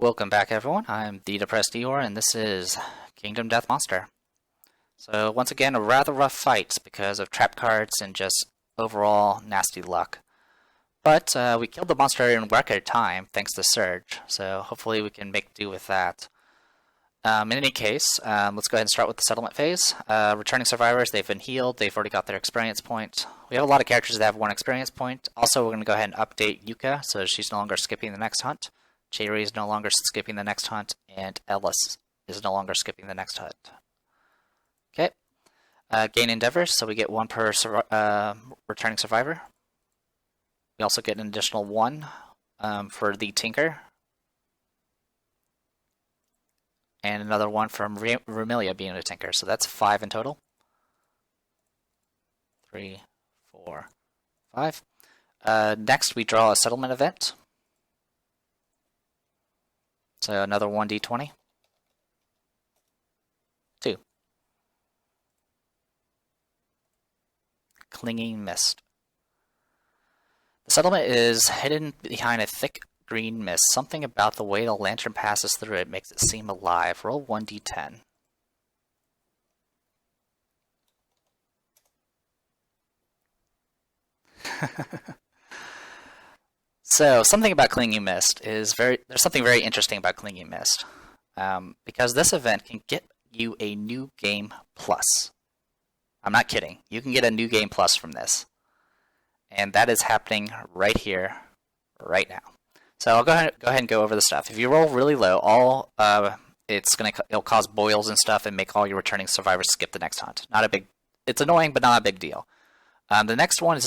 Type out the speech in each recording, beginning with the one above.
Welcome back, everyone. I'm the Depressed Eeyore, and this is Kingdom Death Monster. So once again, a rather rough fight because of trap cards and just overall nasty luck. But we killed the monster in record time thanks to Surge, so hopefully we can make do with that. In any case, let's go ahead and start with the settlement phase. Returning survivors, they've been healed, they've already got their experience point. We have a lot of characters that have 1 experience point. Also, we're going to go ahead and update Yuka, so she's no longer skipping the next hunt. Cherry is no longer skipping the next hunt, and Ellis is no longer skipping the next hunt. Okay. Gain endeavors, so we get 1 per returning survivor. We also get an additional 1 for the Tinker. And another 1 from Rumelia being a Tinker, so that's 5 in total. 3, 4, 5. Next, we draw a settlement event. So another 1d20. 2. Clinging Mist. The settlement is hidden behind a thick green mist. Something about the way the lantern passes through it makes it seem alive. Roll 1d10. So, something about Clinging Mist is there's something very interesting about Clinging Mist. Because this event can get you a new game plus. I'm not kidding. You can get a new game plus from this. And that is happening right here, right now. So I'll go ahead and go over the stuff. If you roll really low, it'll cause boils and stuff and make all your returning survivors skip the next hunt. It's annoying, but not a big deal. The next one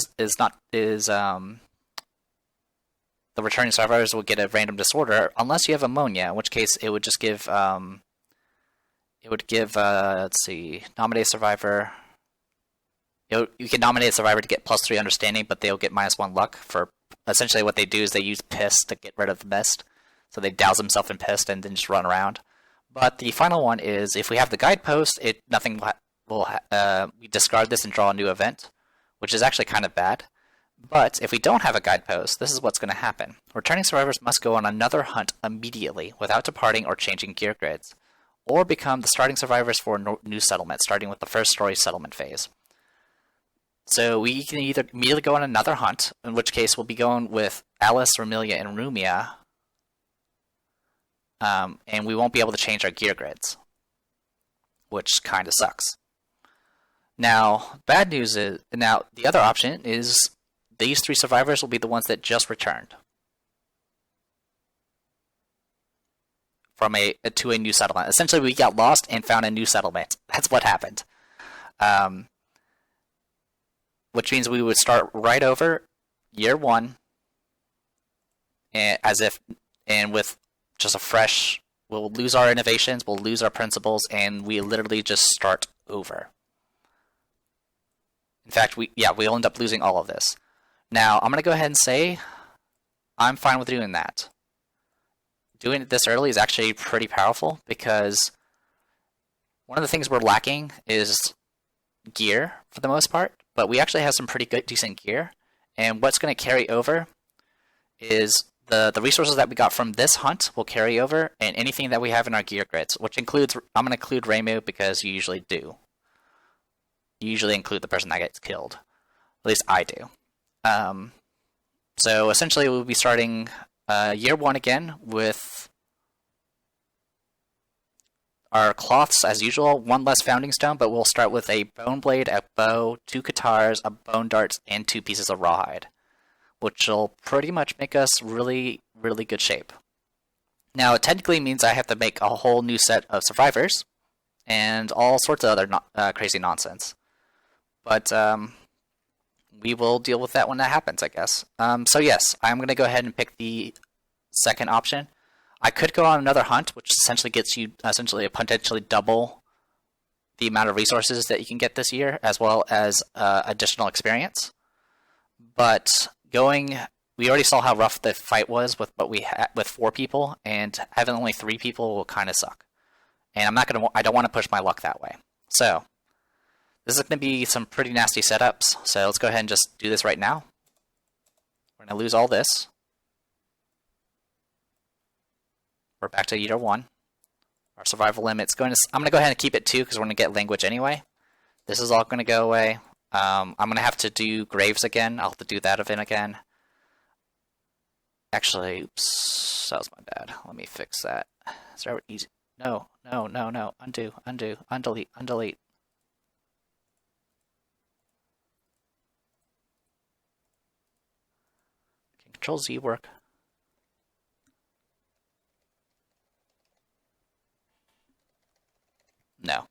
the returning survivors will get a random disorder unless you have ammonia, in which case it would just give let's see, nominate a survivor. You can nominate a survivor to get +3 understanding, but they'll get -1 luck. For essentially what they do is they use piss to get rid of the mist, so they douse themselves in piss and then just run around. But the final one is if we have the guidepost, we discard this and draw a new event, which is actually kind of bad. But if we don't have a guidepost, this is what's going to happen. Returning survivors must go on another hunt immediately without departing or changing gear grids, or become the starting survivors for a new settlement, starting with the first story settlement phase. So we can either immediately go on another hunt, in which case we'll be going with Alice, Rumelia, and Rumia, and we won't be able to change our gear grids, which kind of sucks. Now, bad news is, the other option is these 3 survivors will be the ones that just returned from to a new settlement. Essentially, we got lost and found a new settlement. That's what happened. Which means we would start right over year 1, and with just a fresh. We'll lose our innovations, we'll lose our principles, and we literally just start over. In fact, we'll end up losing all of this. Now, I'm going to go ahead and say I'm fine with doing that. Doing it this early is actually pretty powerful because one of the things we're lacking is gear for the most part, but we actually have some pretty good, decent gear. And what's going to carry over is the resources that we got from this hunt will carry over, and anything that we have in our gear grids, which includes, I'm going to include Reimu because you usually do. You usually include the person that gets killed. At least I do. So essentially we'll be starting year 1 again with our cloths as usual, 1 less founding stone, but we'll start with a bone blade, a bow, 2 guitars, a bone dart, and 2 pieces of rawhide, which will pretty much make us really, really good shape. Now, it technically means I have to make a whole new set of survivors and all sorts of other crazy nonsense. But we will deal with that when that happens, I guess. So yes, I'm going to go ahead and pick the second option. I could go on another hunt, which essentially gets you potentially double the amount of resources that you can get this year, as well as additional experience. But we already saw how rough the fight was with 4 people, and having only 3 people will kind of suck. And I don't want to push my luck that way. So this is going to be some pretty nasty setups, so let's go ahead and just do this right now. We're going to lose all this. we're back to either one. Our survival limit's going to... I'm going to go ahead and keep it 2 because we're going to get language anyway. This is all going to go away. I'm going to have to do graves again. I'll have to do that event again. Actually, oops, that was my bad. Let me fix that. Is that easy? No. Undo, undelete. Can Control Z work? No.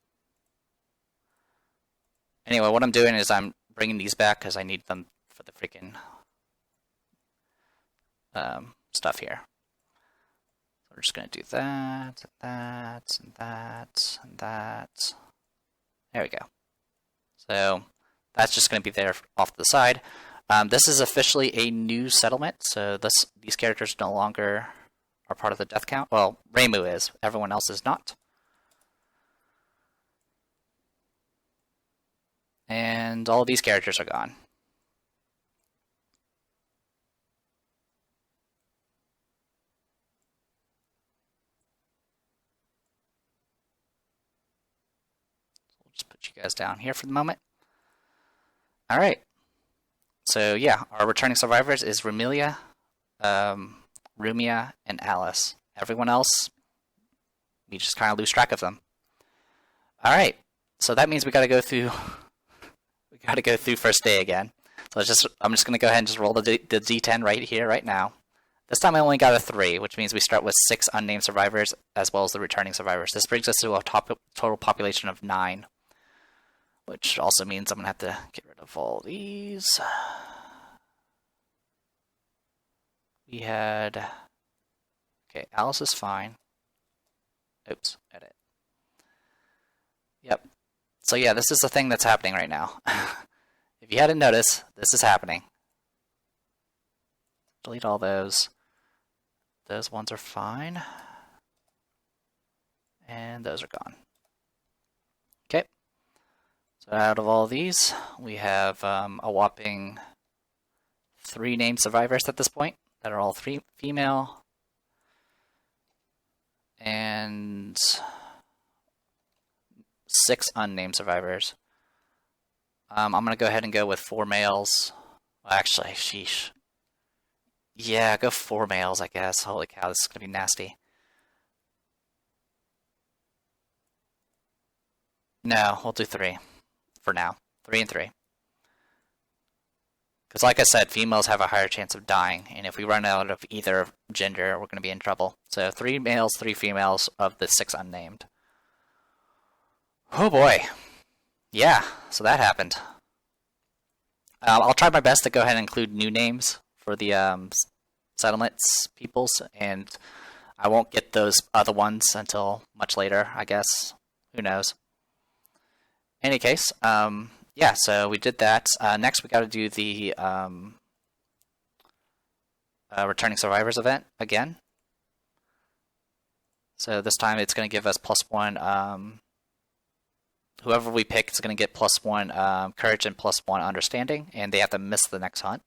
Anyway, what I'm doing is I'm bringing these back because I need them for the freaking stuff here. So we're just going to do that, and that. There we go. So that's just going to be there off to the side. This is officially a new settlement, so these characters no longer are part of the death count. Well, Reimu is. Everyone else is not. And all of these characters are gone. We'll just put you guys down here for the moment. Alright. So yeah, our returning survivors is Rumelia, Rumia, and Alice. Everyone else, we just kind of lose track of them. Alright, so that means we gotta go through first day again. So I'm just gonna go ahead and just roll the D10 right here, right now. This time I only got a 3, which means we start with 6 unnamed survivors as well as the returning survivors. This brings us to a total population of 9. Which also means I'm going to have to get rid of all these. We had... Okay, Alice is fine. Oops, edit. Yep. So yeah, this is the thing that's happening right now. If you hadn't noticed, this is happening. Delete all those. Those ones are fine. And those are gone. Okay. So out of all these, we have a whopping 3 named survivors at this point that are all 3 female. And 6 unnamed survivors. I'm going to go ahead and go with 4 males. Well, actually, sheesh. Yeah, go 4 males, I guess. Holy cow, this is going to be nasty. No, we'll do 3 for now. 3 and 3. Because like I said, females have a higher chance of dying, and if we run out of either gender, we're going to be in trouble. So 3 males, 3 females of the 6 unnamed. Oh boy. Yeah, so that happened. I'll try my best to go ahead and include new names for the settlements peoples, and I won't get those other ones until much later, I guess. Who knows? In any case, yeah, so we did that. Next, we got to do the Returning Survivors event again. So this time it's going to give us +1. Whoever we pick is going to get +1 courage and +1 understanding, and they have to miss the next hunt.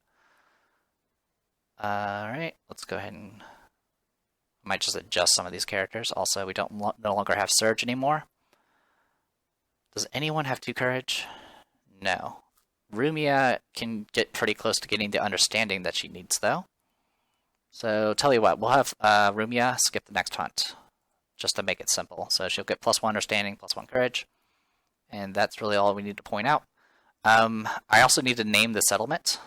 Alright, let's go ahead and... I might just adjust some of these characters. Also, we no longer have Surge anymore. Does anyone have 2 courage? No. Rumia can get pretty close to getting the understanding that she needs, though. So, tell you what, we'll have Rumia skip the next hunt, just to make it simple. So she'll get +1 understanding, +1 courage. And that's really all we need to point out. I also need to name the settlement,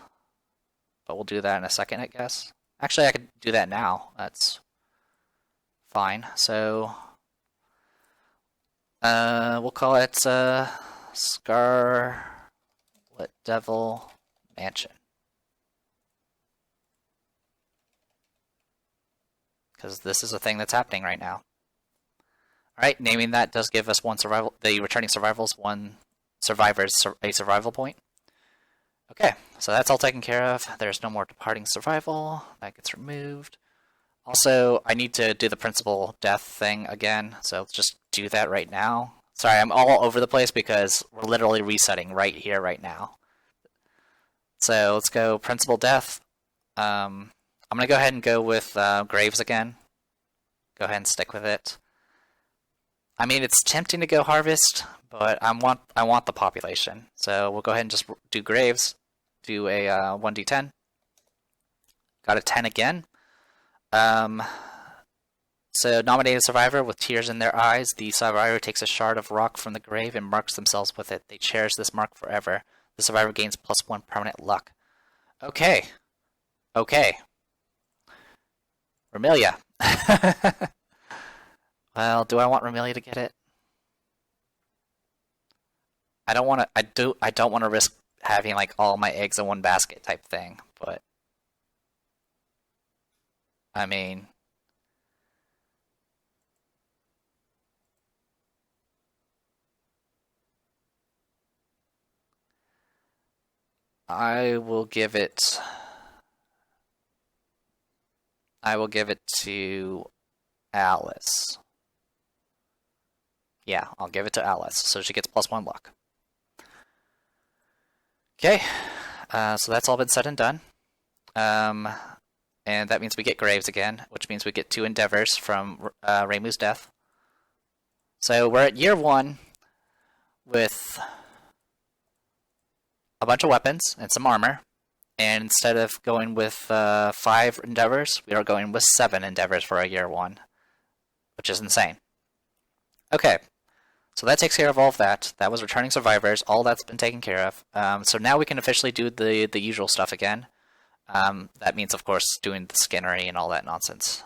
but we'll do that in a second, I guess. Actually, I could do that now. That's fine. So, we'll call it Scarlet Devil Mansion. Because this is a thing that's happening right now. Alright, naming that does give us 1 survival. The returning survivors, 1 survivors, a survival point. Okay, so that's all taken care of. There's no more departing survival. That gets removed. Also, I need to do the principal death thing again, so let's just do that right now. Sorry, I'm all over the place because we're literally resetting right here, right now. So let's go principal death. I'm going to go ahead and go with graves again. Go ahead and stick with it. I mean, it's tempting to go harvest, but I want the population. So we'll go ahead and just do graves. Do a 1d10. Got a 10 again. So nominate a survivor with tears in their eyes. The survivor takes a shard of rock from the grave and marks themselves with it. They cherish this mark forever. The survivor gains +1 permanent luck. Okay. Okay. Remelia. Well, do I want Remelia to get it? I don't want to. I don't want to risk having like all my eggs in one basket type thing. But I mean, I will give it to Alice. Yeah, I'll give it to Alice, so she gets +1 luck. Okay, so that's all been said and done. And that means we get graves again, which means we get 2 endeavors from Reimu's death. So we're at year 1 with a bunch of weapons and some armor. And instead of going with 5 endeavors, we are going with 7 endeavors for our year 1, which is insane. Okay, so that takes care of all of that. That was returning survivors. All that's been taken care of. So now we can officially do the usual stuff again. That means, of course, doing the skinnery and all that nonsense.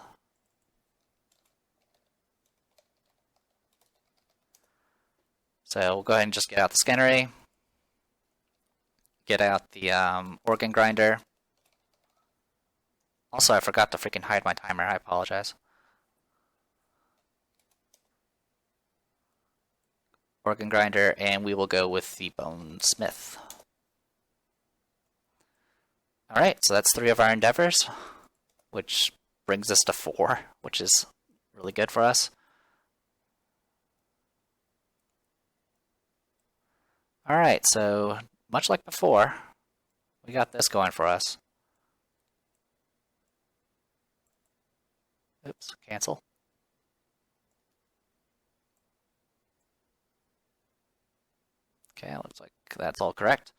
So we'll go ahead and just get out the skinnery. Get out the organ grinder. Also, I forgot to freaking hide my timer. I apologize. Organ grinder, and we will go with the bone smith. Alright, so that's 3 of our endeavors, which brings us to 4, which is really good for us. Alright, so much like before, we got this going for us. Oops, cancel. Okay, looks like that's all correct.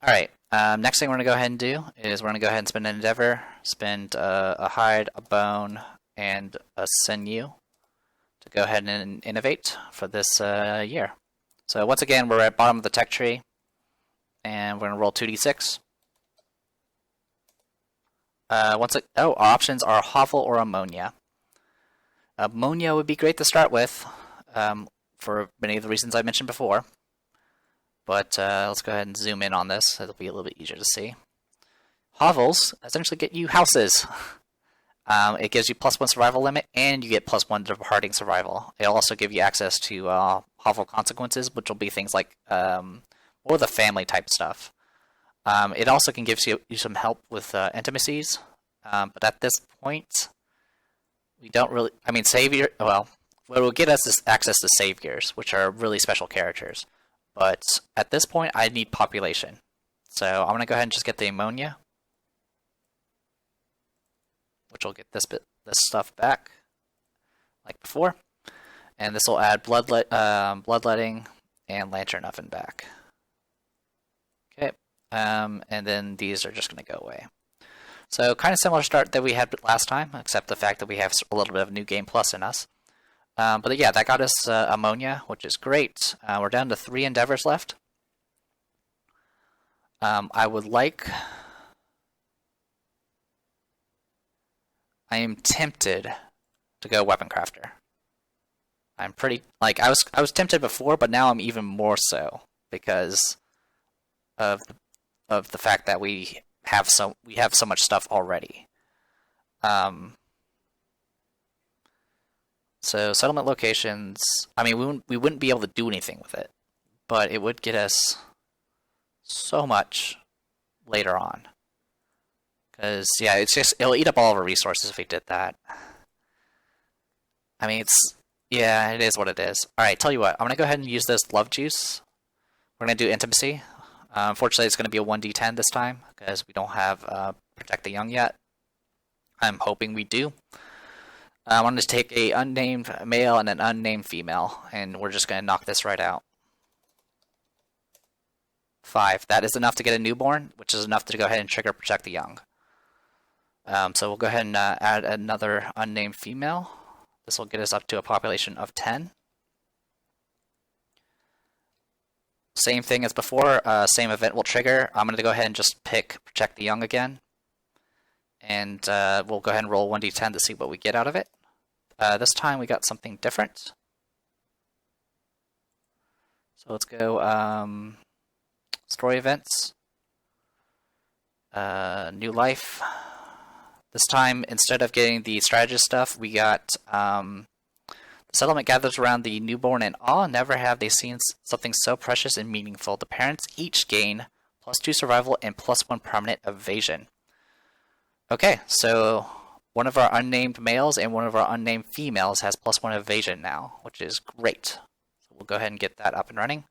Alright, next thing we're going to go ahead and do is we're going to go ahead and spend an endeavor, spend a hide, a bone, and a sinew to go ahead and innovate for this year. So once again, we're at bottom of the tech tree, and we're going to roll 2d6. Our options are hovel or ammonia. Ammonia would be great to start with, for many of the reasons I mentioned before. But let's go ahead and zoom in on this. It'll be a little bit easier to see. Hovels essentially get you houses. It gives you +1 survival limit, and you get +1 departing survival. It'll also give you access to hovel consequences, which will be things like more the family type stuff. It also can give you some help with intimacies, but at this point, we don't really. I mean, savior. Well, what will get us is access to saviors, which are really special characters. But at this point, I need population. So I'm going to go ahead and just get the ammonia, which will get this stuff back, like before. And this will add bloodletting and lantern oven back. Okay, and then these are just going to go away. So kind of similar start that we had last time, except the fact that we have a little bit of New Game Plus in us. But yeah, that got us ammonia, which is great. We're down to 3 endeavors left. I am tempted to go weapon crafter. I'm pretty I was tempted before, but now I'm even more so because of the fact that we have so much stuff already. So settlement locations, I mean, we wouldn't be able to do anything with it, but it would get us so much later on. Because, yeah, it'll eat up all of our resources if we did that. I mean, it is what it is. Alright, tell you what, I'm going to go ahead and use this love juice. We're going to do intimacy. Unfortunately, it's going to be a 1d10 this time, because we don't have Protect the Young yet. I'm hoping we do. I wanted to take a unnamed male and an unnamed female, and we're just going to knock this right out. 5. That is enough to get a newborn, which is enough to go ahead and trigger Protect the Young. So we'll go ahead and add another unnamed female. This will get us up to a population of 10. Same thing as before, same event will trigger. I'm going to go ahead and just pick Protect the Young again. And we'll go ahead and roll 1d10 to see what we get out of it. This time we got something different. So let's go story events. New life. This time, instead of getting the strategist stuff, we got the settlement gathers around the newborn in awe. Never have they seen something so precious and meaningful. The parents each gain +2 survival and +1 permanent evasion. Okay, so one of our unnamed males and one of our unnamed females has +1 evasion now, which is great. So we'll go ahead and get that up and running.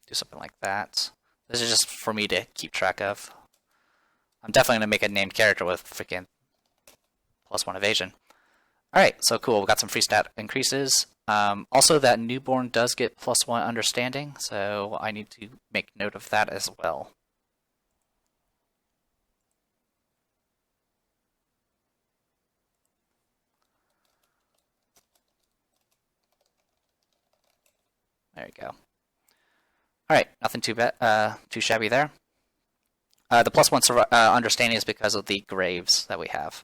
Do something like that. This is just for me to keep track of. I'm definitely going to make a named character with freaking +1 evasion. Alright, so cool. We got some free stat increases. Also, that newborn does get +1 understanding, so I need to make note of that as well. There you go. Alright, nothing too shabby there. The +1 understanding is because of the graves that we have.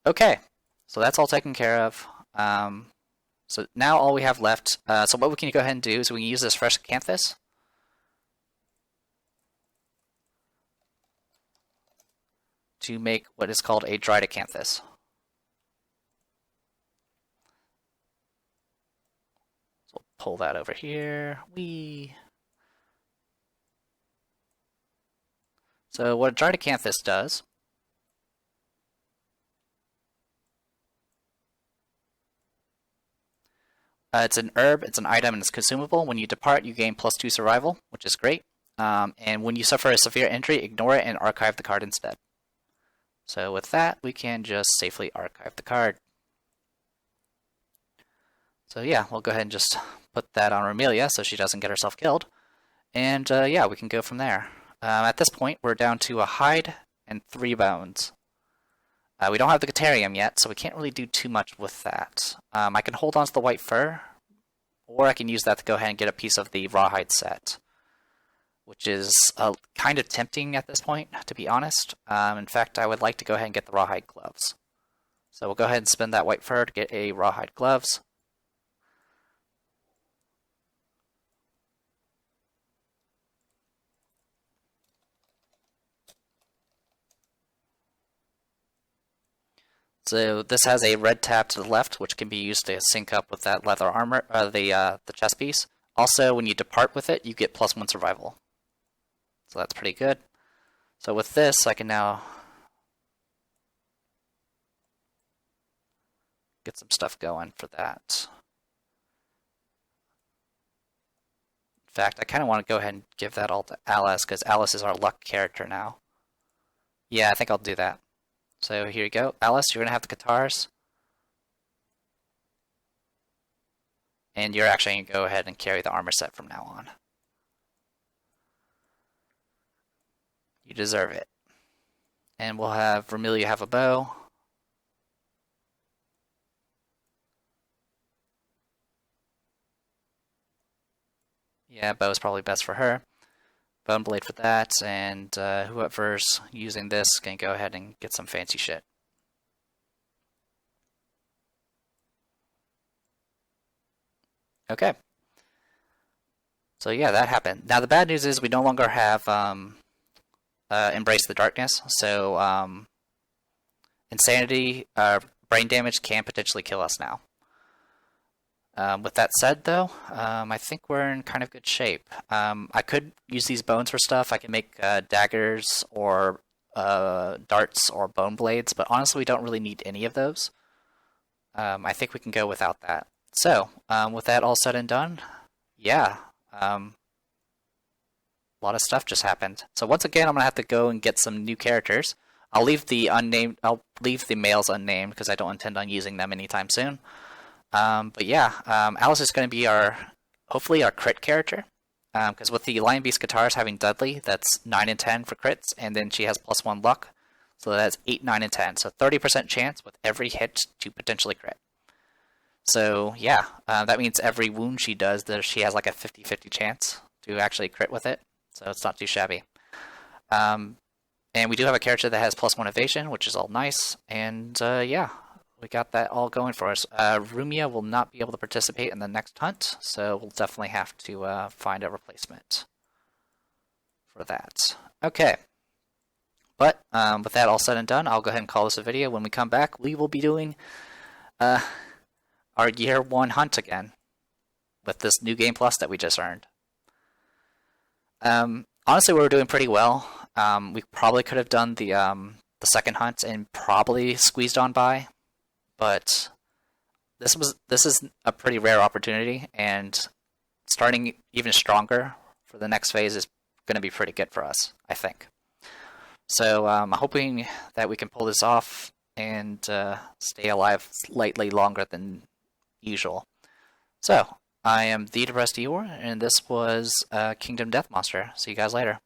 Okay, so that's all taken care of. So now all we have left, so what we can go ahead and do is we can use this fresh acanthus to make what is called a dried acanthus. So we'll pull that over here. So what a dried acanthus does it's an herb, it's an item, and it's consumable. When you depart, you gain +2 survival, which is great. And when you suffer a severe injury, ignore it and archive the card instead. So with that, we can just safely archive the card. So yeah, we'll go ahead and just put that on Romelia so she doesn't get herself killed. And yeah, we can go from there. At this point, we're down to a hide and 3 bones. We don't have the Caterium yet, so we can't really do too much with that. I can hold on to the white fur, or I can use that to go ahead and get a piece of the rawhide set, which is kind of tempting at this point, to be honest. In fact, I would like to go ahead and get the rawhide gloves. So we'll go ahead and spend that white fur to get a rawhide gloves. So this has a red tab to the left, which can be used to sync up with that leather armor, the chest piece. Also, when you depart with it, you get +1 survival. So that's pretty good. So with this, I can now get some stuff going for that. In fact, I kind of want to go ahead and give that all to Alice, because Alice is our luck character now. Yeah, I think I'll do that. So here you go. Alice, you're going to have the guitars. And you're actually going to go ahead and carry the armor set from now on. You deserve it. And we'll have Vermilia have a bow. Yeah, bow is probably best for her. Bone blade for that, and whoever's using this can go ahead and get some fancy shit. Okay. So yeah, that happened. Now the bad news is we no longer have Embrace the Darkness, so insanity, brain damage can potentially kill us now. With that said, though, I think we're in kind of good shape. I could use these bones for stuff. I can make daggers or darts or bone blades, but honestly, we don't really need any of those. I think we can go without that. So, with that all said and done, yeah. A lot of stuff just happened. So once again, I'm gonna have to go and get some new characters. I'll leave the males unnamed because I don't intend on using them anytime soon. But yeah, Alice is going to be hopefully our crit character. Because with the Lion Beast guitars having Dudley, that's 9 and 10 for crits, and then she has +1 luck. So that's 8, 9, and 10. So 30% chance with every hit to potentially crit. So yeah, that means every wound she does, she has like a 50-50 chance to actually crit with it. So it's not too shabby. And we do have a character that has +1 evasion, which is all nice. And yeah, we got that all going for us. Rumia will not be able to participate in the next hunt, so we'll definitely have to find a replacement for that. Okay. But with that all said and done, I'll go ahead and call this a video. When we come back, we will be doing our Year 1 hunt again with this new Game Plus that we just earned. Honestly, we were doing pretty well. We probably could have done the second hunt and probably squeezed on by, but this is a pretty rare opportunity, and starting even stronger for the next phase is going to be pretty good for us, I think. So I'm hoping that we can pull this off and stay alive slightly longer than usual. So I am the Depressed Eeyore, and this was Kingdom Death Monster. See you guys later.